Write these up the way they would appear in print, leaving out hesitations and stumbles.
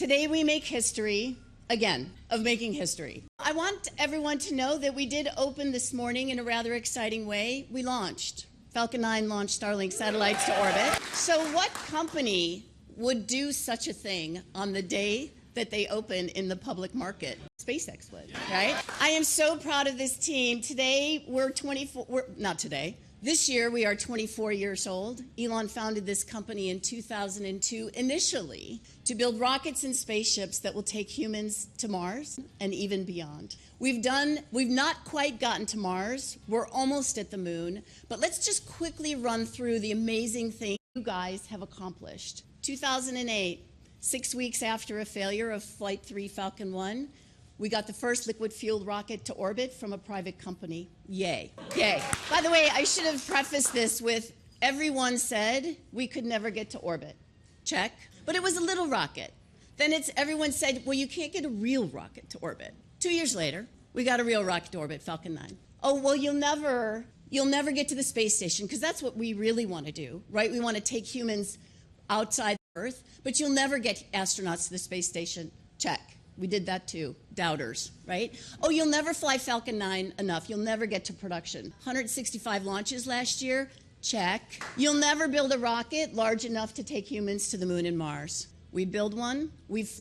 Today we make history, again, of making history. I want everyone to know that we did open this morning in a rather exciting way. We launched. Falcon 9 launched Starlink satellites to orbit. So what company would do such a thing on the day that they open in the public market? SpaceX would, right? I am so proud of this team. Today, this year we are 24 years old. Elon founded this company in 2002, initially to build rockets and spaceships that will take humans to Mars and even beyond. We've not quite gotten to Mars. We're almost at the moon, but let's just quickly run through the amazing things you guys have accomplished. 2008, 6 weeks after a failure of Flight 3 Falcon 1, we got the first liquid-fueled rocket to orbit from a private company. Yay. Yay. By the way, I should have prefaced this with, everyone said we could never get to orbit. Check. But it was a little rocket. Then everyone said, well, you can't get a real rocket to orbit. 2 years later, we got a real rocket to orbit, Falcon 9. Oh, well, you'll never get to the space station, because that's what we really want to do, right? We want to take humans outside Earth, but you'll never get astronauts to the space station. Check. We did that too. Doubters, right? Oh, you'll never fly Falcon 9 enough. You'll never get to production. 165 launches last year. Check. You'll never build a rocket large enough to take humans to the moon and Mars. We build one.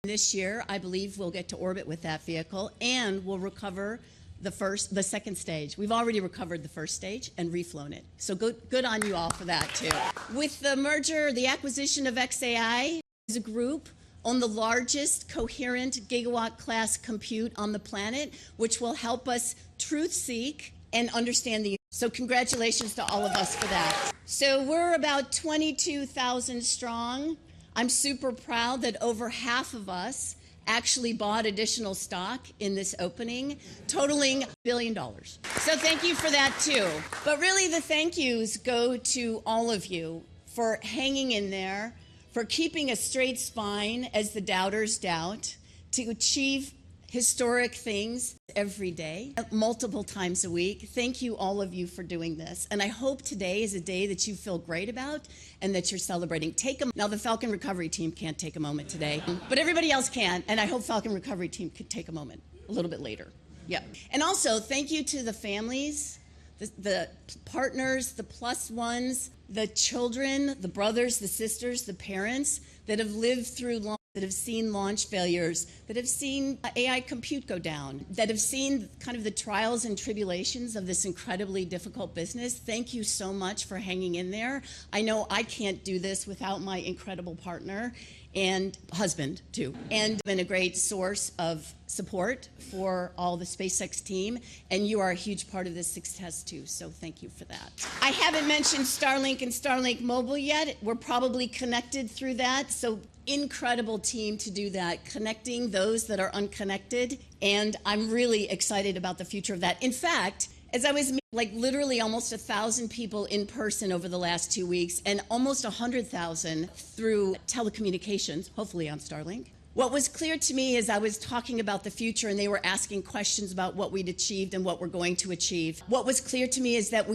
This year, I believe we'll get to orbit with that vehicle, and we'll recover the second stage. We've already recovered the first stage and reflown it. So good on you all for that too. With the acquisition of XAI, is a group on the largest coherent gigawatt-class compute on the planet, which will help us truth-seek and understand the universe. So congratulations to all of us for that. So we're about 22,000 strong. I'm super proud that over half of us actually bought additional stock in this opening, totaling $1 billion. So thank you for that too. But really the thank yous go to all of you for hanging in there, for keeping a straight spine as the doubters doubt, to achieve historic things every day, multiple times a week. Thank you, all of you, for doing this. And I hope today is a day that you feel great about and that you're celebrating. Now, the Falcon Recovery Team can't take a moment today, but everybody else can, and I hope Falcon Recovery Team could take a moment a little bit later. Yeah. And also, thank you to the families, the partners, the plus ones, the children, the brothers, the sisters, the parents that have lived through that have seen launch failures, that have seen AI compute go down, that have seen kind of the trials and tribulations of this incredibly difficult business. Thank you so much for hanging in there. I know I can't do this without my incredible partner and husband too, and been a great source of support for all the SpaceX team, and you are a huge part of this success too, so thank you for that. I haven't mentioned Starlink and Starlink Mobile yet. We're probably connected through that, so incredible team to do that, connecting those that are unconnected, and I'm really excited about the future of that. In fact, as I was meeting literally almost 1,000 people in person over the last 2 weeks and almost 100,000 through telecommunications, hopefully on Starlink, what was clear to me is I was talking about the future and they were asking questions about what we'd achieved and what we're going to achieve. What was clear to me is that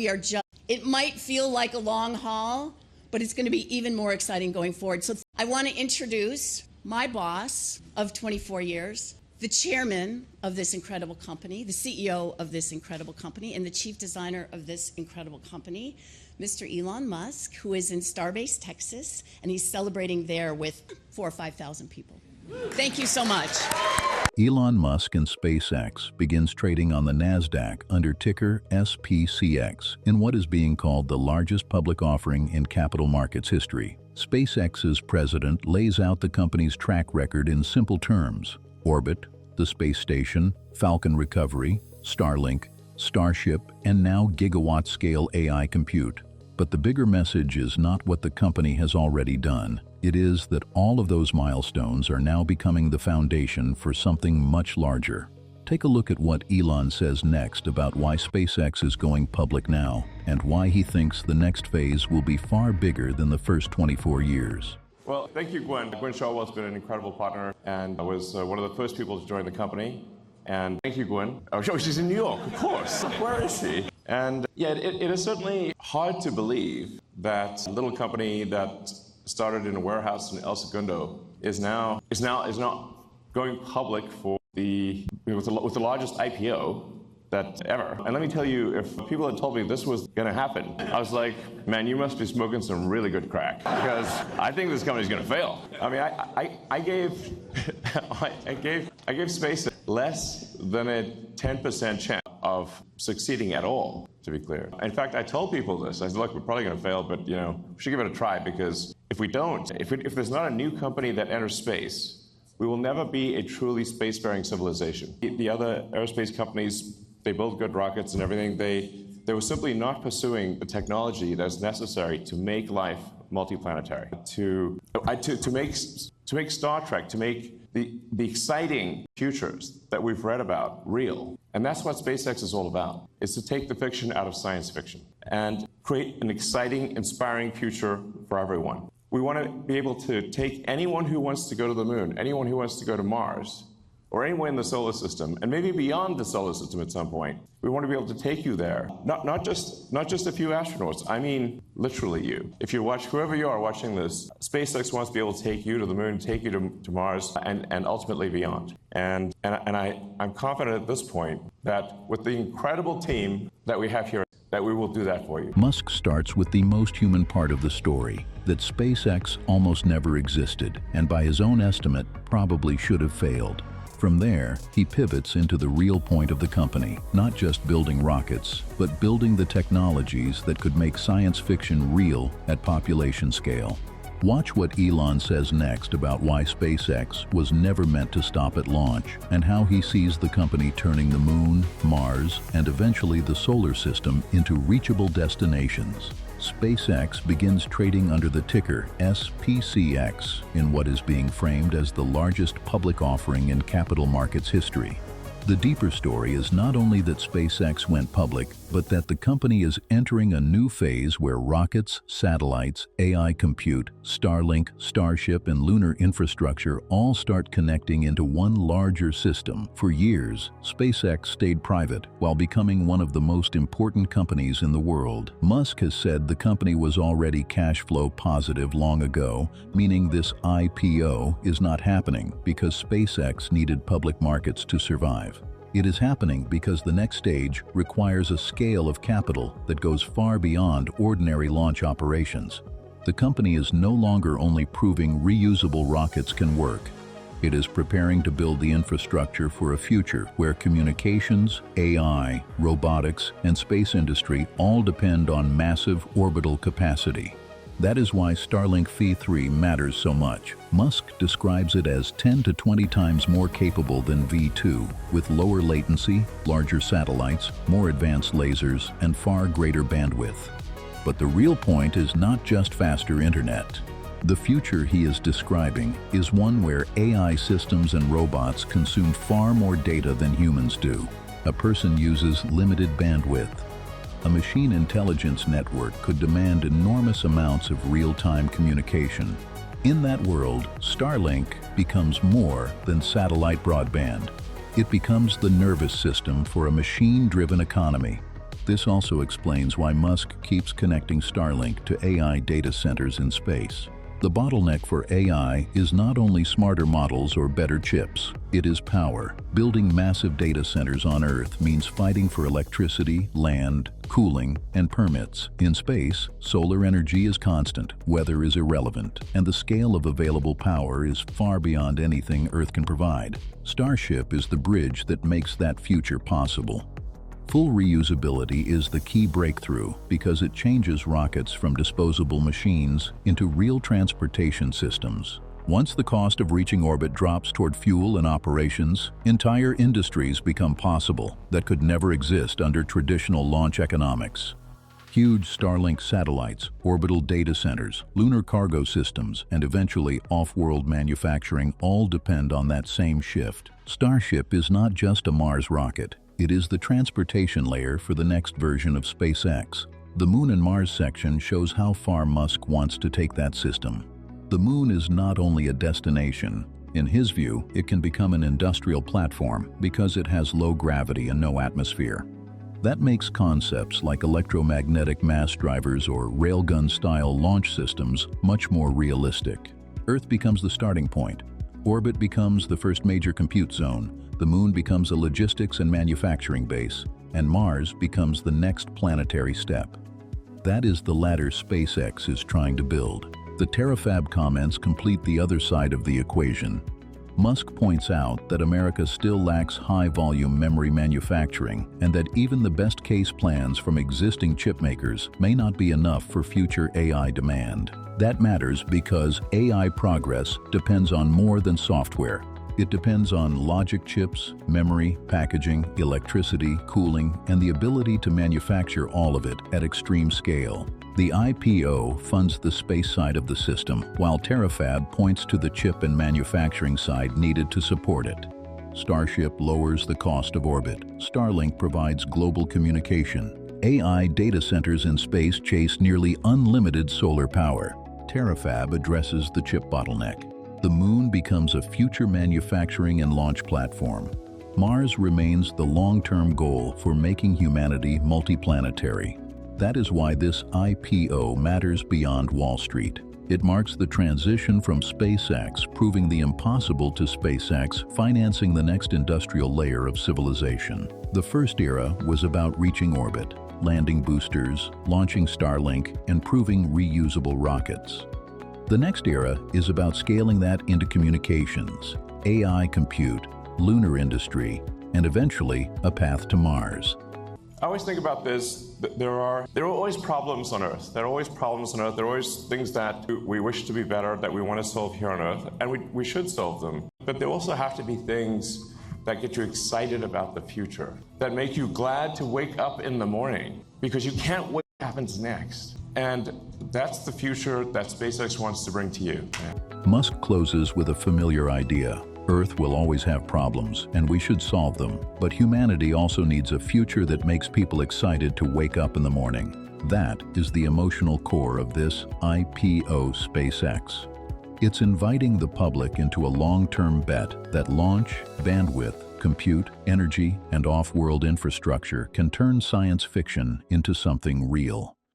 it might feel like a long haul, but it's going to be even more exciting going forward. So I want to introduce my boss of 24 years, the chairman of this incredible company, the CEO of this incredible company, and the chief designer of this incredible company, Mr. Elon Musk, who is in Starbase, Texas, and he's celebrating there with 4,000 or 5,000 people. Thank you so much. Elon Musk and SpaceX begins trading on the NASDAQ under ticker SPCX in what is being called the largest public offering in capital markets history. SpaceX's president lays out the company's track record in simple terms: orbit, the space station, Falcon recovery, Starlink, Starship, and now gigawatt-scale AI compute. But the bigger message is not what the company has already done. It is that all of those milestones are now becoming the foundation for something much larger. Take a look at what Elon says next about why SpaceX is going public now, and why he thinks the next phase will be far bigger than the first 24 years. Well, thank you, Gwynne. Gwynne Shotwell has been an incredible partner, and I was one of the first people to join the company. And thank you, Gwynne. Oh, she's in New York, of course. Where is she? And yeah, it is certainly hard to believe that a little company that started in a warehouse in El Segundo is now going public for with the largest IPO that ever. And let me tell you, if people had told me this was going to happen, I was like, man, you must be smoking some really good crack, because I think this company's going to fail. I mean, I gave SpaceX less than a 10% chance of succeeding at all, to be clear. In fact, I told people this. I said, look, we're probably going to fail, but we should give it a try, because if we don't, if there's not a new company that enters space, we will never be a truly spacefaring civilization. The other aerospace companies, they build good rockets and everything. They were simply not pursuing the technology that's necessary to make life multiplanetary, to make Star Trek, to make the exciting futures that we've read about real. And that's what SpaceX is all about, is to take the fiction out of science fiction and create an exciting, inspiring future for everyone. We want to be able to take anyone who wants to go to the moon, anyone who wants to go to Mars, or anywhere in the solar system, and maybe beyond the solar system at some point. We want to be able to take you there. Not just a few astronauts. I mean, literally you. If you watch, whoever you are watching this, SpaceX wants to be able to take you to the moon, take you to Mars, and ultimately beyond. And I'm confident at this point that with the incredible team that we have here, that we will do that for you. Musk starts with the most human part of the story, that SpaceX almost never existed, and by his own estimate, probably should have failed. From there, he pivots into the real point of the company, not just building rockets, but building the technologies that could make science fiction real at population scale. Watch what Elon says next about why SpaceX was never meant to stop at launch, and how he sees the company turning the moon, Mars, and eventually the solar system into reachable destinations. SpaceX begins trading under the ticker SPCX in what is being framed as the largest public offering in capital markets history. The deeper story is not only that SpaceX went public, but that the company is entering a new phase where rockets, satellites, AI compute, Starlink, Starship, and lunar infrastructure all start connecting into one larger system. For years, SpaceX stayed private while becoming one of the most important companies in the world. Musk has said the company was already cash flow positive long ago, meaning this IPO is not happening because SpaceX needed public markets to survive. It is happening because the next stage requires a scale of capital that goes far beyond ordinary launch operations. The company is no longer only proving reusable rockets can work. It is preparing to build the infrastructure for a future where communications, AI, robotics, and space industry all depend on massive orbital capacity. That is why Starlink V3 matters so much. Musk describes it as 10 to 20 times more capable than V2, with lower latency, larger satellites, more advanced lasers, and far greater bandwidth. But the real point is not just faster internet. The future he is describing is one where AI systems and robots consume far more data than humans do. A person uses limited bandwidth. A machine intelligence network could demand enormous amounts of real-time communication. In that world, Starlink becomes more than satellite broadband. It becomes the nervous system for a machine-driven economy. This also explains why Musk keeps connecting Starlink to AI data centers in space. The bottleneck for AI is not only smarter models or better chips, it is power. Building massive data centers on Earth means fighting for electricity, land, cooling, and permits. In space, solar energy is constant, weather is irrelevant, and the scale of available power is far beyond anything Earth can provide. Starship is the bridge that makes that future possible. Full reusability is the key breakthrough because it changes rockets from disposable machines into real transportation systems. Once the cost of reaching orbit drops toward fuel and operations, entire industries become possible that could never exist under traditional launch economics. Huge Starlink satellites, orbital data centers, lunar cargo systems, and eventually off-world manufacturing all depend on that same shift. Starship is not just a Mars rocket. It is the transportation layer for the next version of SpaceX. The Moon and Mars section shows how far Musk wants to take that system. The Moon is not only a destination. In his view, it can become an industrial platform because it has low gravity and no atmosphere. That makes concepts like electromagnetic mass drivers or railgun-style launch systems much more realistic. Earth becomes the starting point. Orbit becomes the first major compute zone. The Moon becomes a logistics and manufacturing base. And Mars becomes the next planetary step. That is the ladder SpaceX is trying to build. The Terafab comments complete the other side of the equation. Musk points out that America still lacks high-volume memory manufacturing and that even the best-case plans from existing chipmakers may not be enough for future AI demand. That matters because AI progress depends on more than software. It depends on logic chips, memory, packaging, electricity, cooling, and the ability to manufacture all of it at extreme scale. The IPO funds the space side of the system, while Terafab points to the chip and manufacturing side needed to support it. Starship lowers the cost of orbit. Starlink provides global communication. AI data centers in space chase nearly unlimited solar power. Terafab addresses the chip bottleneck. The Moon becomes a future manufacturing and launch platform. Mars remains the long-term goal for making humanity multiplanetary. That is why this IPO matters beyond Wall Street. It marks the transition from SpaceX proving the impossible to SpaceX financing the next industrial layer of civilization. The first era was about reaching orbit, landing boosters, launching Starlink, and proving reusable rockets. The next era is about scaling that into communications, AI compute, lunar industry, and eventually a path to Mars. I always think about this, there are always problems on Earth. There are always problems on Earth. There are always things that we wish to be better, that we want to solve here on Earth, and we should solve them. But there also have to be things that get you excited about the future, that make you glad to wake up in the morning, because you can't wait what happens next. And that's the future that SpaceX wants to bring to you. Musk closes with a familiar idea. Earth will always have problems, and we should solve them. But humanity also needs a future that makes people excited to wake up in the morning. That is the emotional core of this IPO SpaceX. It's inviting the public into a long-term bet that launch, bandwidth, compute, energy, and off-world infrastructure can turn science fiction into something real.